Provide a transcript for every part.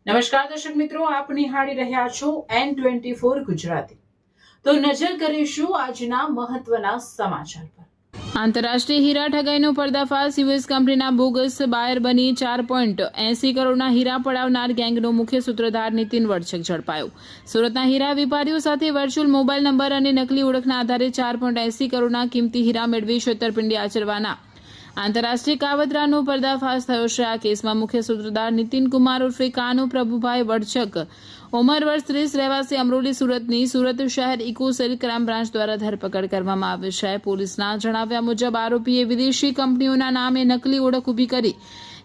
નમસ્કાર દર્શક મિત્રો, આપ નિહાળી રહ્યા છો N24 ગુજરાતી। તો નજર કરીશું આજના મહત્વના સમાચાર પર। આંતરરાષ્ટ્રીય હીરા ઠગાઈનો પર્દાફાશ। યુએસ કંપનીના બોગસ બાયર બની 4.80 કરોડના હીરા પડાવનાર ગેંગનો મુખ્ય સૂત્રધાર નીતિન વડછક ઝડપાયો। સુરતના હીરા વેપારીઓ સાથે વર્ચ્યુઅલ મોબાઈલ નંબર અને નકલી ઓળખના આધારે 4.80 કરોડના કિંમતી હીરા મેળવી છેતરપિંડી આચરવાના આંતરરાષ્ટ્રીય કાવતરાનો પર્દાફાશ થયો છે। આ કેસમાં મુખ્ય સૂત્રધાર નીતિન કુમાર ઉર્ફે કાનુ પ્રભુભાઈ વડછક, ઉંમર વર્ષ 30, રહેવાસી અમરોલી, સુરતની સુરત શહેર ઇકો સેલ ક્રાઇમ બ્રાન્ચ દ્વારા ધરપકડ કરવામાં આવી છે। પોલીસના જણાવ્યા મુજબ આરોપીએ વિદેશી કંપનીઓના નામે નકલી ઓળખ ઊભી કરી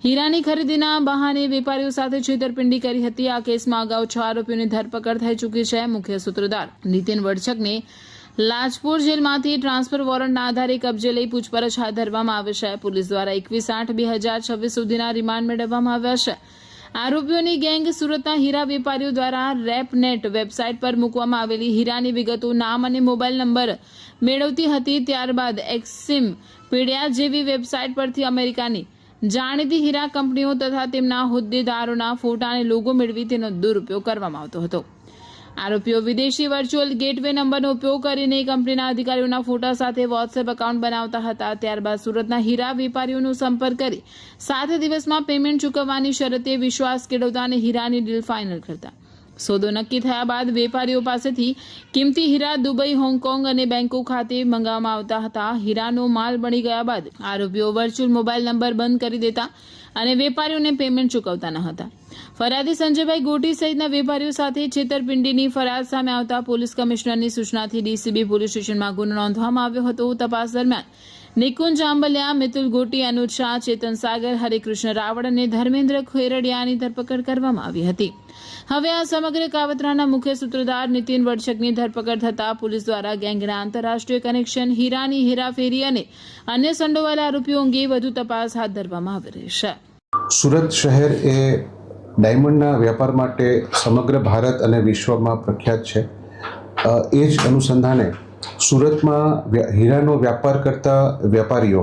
હીરાની ખરીદીના બહાને વેપારીઓ સાથે છેતરપિંડી કરી હતી। આ કેસમાં અગાઉ 6 આરોપીઓની ધરપકડ થઈ ચૂકી છે। મુખ્ય સૂત્રધાર નીતિન વડછકને લાજપોર જેલમાંથી ટ્રાન્સફર વોરંટના આધારે કબજે લઈ પૂછપરછ હાથ ધરવામાં આવી છે। પોલીસ દ્વારા 21/8/2026 સુધીના રિમાન્ડ મેળવવામાં આવ્યા છે। આરોપીઓની ગેંગ સુરતના હીરા વેપારીઓ દ્વારા રેપનેટ વેબસાઇટ પર મૂકવામાં આવેલી હીરાની વિગતો, નામ અને મોબાઈલ નંબર મેળવતી હતી। ત્યારબાદ એક્સિમ પીડિયા જેવી વેબસાઇટ પરથી અમેરિકાની જાણીતી હીરા કંપનીઓ તથા તેમના હોદ્દેદારોના ફોટા અને લોગો મેળવી તેનો દુરુપયોગ કરવામાં આવતો હતો। આરોપીઓ વિદેશી વર્ચ્યુઅલ ગેટવે નંબરનો ઉપયોગ કરીને કંપનીના અધિકારીઓના ફોટા સાથે વોટ્સએપ એકાઉન્ટ બનાવતા હતા। ત્યારબાદ સુરતના હીરા વેપારીઓનો સંપર્ક કરી 7 દિવસમાં પેમેન્ટ ચૂકવવાની શરતે વિશ્વાસ કેળવતા અને હીરાની ડીલ ફાઇનલ કરતા। સોદો નક્કી થયા બાદ વેપારીઓ પાસેથી કિંમતી હીરા દુબઈ, હોંગકોંગ અને બેંકોક ખાતે મંગાવવામાં આવતા હતા। હીરાનો માલ બની ગયા બાદ આરોપીઓ વર્ચ્યુઅલ મોબાઈલ નંબર બંધ કરી દેતા અને વેપારીઓને પેમેન્ટ ચૂકવતા ન હતા। ફરિયાદી સંજયભાઈ ગોટી સહિતના વેપારીઓ સાથે છેતરપિંડીની ફરિયાદ સામે આવતા પોલીસ કમિશનરની સૂચનાથી ડીસીબી પોલીસ સ્ટેશનમાં ગુનો નોંધવામાં આવ્યો હતો। તપાસ દરમિયાન નિકુંજ આંબલિયા, મિતુલ ગોટી, અનુજ શાહ, ચેતન સાગર, હરિકૃષ્ણ રાવળ અને ધર્મેન્દ્ર ખેરડિયાની ધરપકડ કરવામાં આવી હતી। હવે આ સમગ્ર કાવતરાના મુખ્ય સૂત્રધાર નીતિન વડછકની ધરપકડ થતા પોલીસ દ્વારા ગેંગના આંતરરાષ્ટ્રીય કનેક્શન, હીરાની હેરાફેરી અને અન્ય સંડોવાયેલા આરોપીઓ અંગે વધુ તપાસ હાથ ધરવામાં આવી રહી છે। સુરત શહેર એ ડાયમંડના વ્યાપાર માટે સમગ્ર ભારત અને વિશ્વમાં પ્રખ્યાત છે। એ જ અનુસંધાને સુરતમાં હીરાનો વ્યાપાર કરતા વેપારીઓ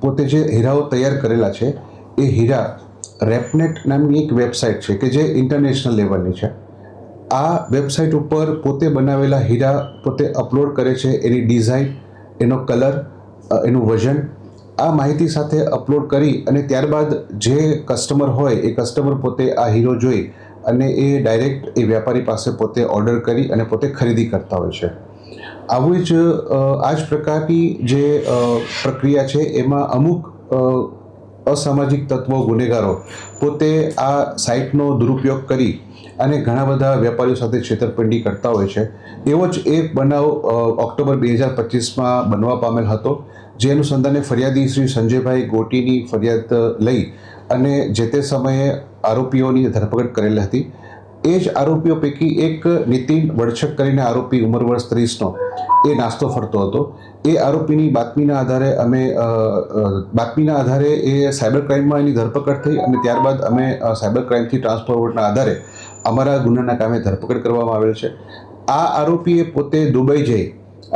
પોતે જે હીરાઓ તૈયાર કરેલા છે એ હીરા રેપનેટ નામની એક વેબસાઇટ છે કે જે ઇન્ટરનેશનલ લેવલની છે। આ વેબસાઇટ ઉપર પોતે બનાવેલા હીરા પોતે અપલોડ કરે છે, એની ડિઝાઇન, એનો કલર, એનું વજન, આ માહિતી સાથે અપલોડ કરી અને ત્યારબાદ જે કસ્ટમર હોય એ કસ્ટમર પોતે આ હીરો જોઈ અને એ ડાયરેક્ટ એ વ્યાપારી પાસે પોતે ઓર્ડર કરી અને પોતે ખરીદી કરતા હોય છે। આવું જ આ જ પ્રકારની જે પ્રક્રિયા છે એમાં અમુક અસામાજિક તત્વો, ગુનેગારો પોતે આ સાઇટનો દુરુપયોગ કરી અને ઘણા બધા વેપારીઓ સાથે છેતરપિંડી કરતા હોય છે। એવો જ એક બનાવ ઓક્ટોબર 2025માં બનવા પામેલ હતો, જે અનુસંધાને ફરિયાદી શ્રી સંજયભાઈ ગોટીની ફરિયાદ લઈ અને જે તે સમયે આરોપીઓની ધરપકડ કરેલી હતી। એ જ આરોપીઓ પૈકી એક નીતિન વડછક કરીને આરોપી, ઉંમર વર્ષ 30નો, એ નાસ્તો ફરતો હતો। એ આરોપીની બાતમીના આધારે એ સાયબર ક્રાઇમમાં એની ધરપકડ થઈ અને ત્યારબાદ અમે સાયબર ક્રાઇમથી ટ્રાન્સફોર્વર્ડના આધારે અમારા ગુનાના કામે ધરપકડ કરવામાં આવેલ છે। આ આરોપીએ પોતે દુબઈ જઈ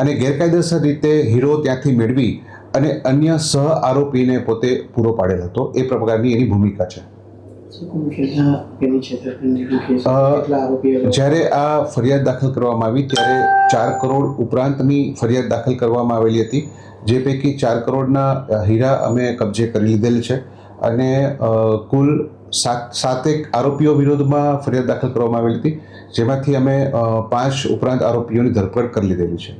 અને ગેરકાયદેસર રીતે હીરો ત્યાંથી મેળવી અને અન્ય સહ આરોપીને પોતે પૂરો પાડેલ હતો। એ પ્રકારની એની ભૂમિકા છે। જ્યારે આ ફરિયાદ દાખલ કરવામાં આવી ત્યારે 4 કરોડ ઉપરાંતની ફરિયાદ દાખલ કરવામાં આવેલી હતી, જે પૈકી 4 કરોડના હીરા અમે કબજે કરી લીધેલ છે અને કુલ 7 આરોપીઓ વિરોધમાં ફરિયાદ દાખલ કરવામાં આવેલી હતી, જેમાંથી અમે 5 ઉપરાંત આરોપીઓની ધરપકડ કરી લીધેલી છે।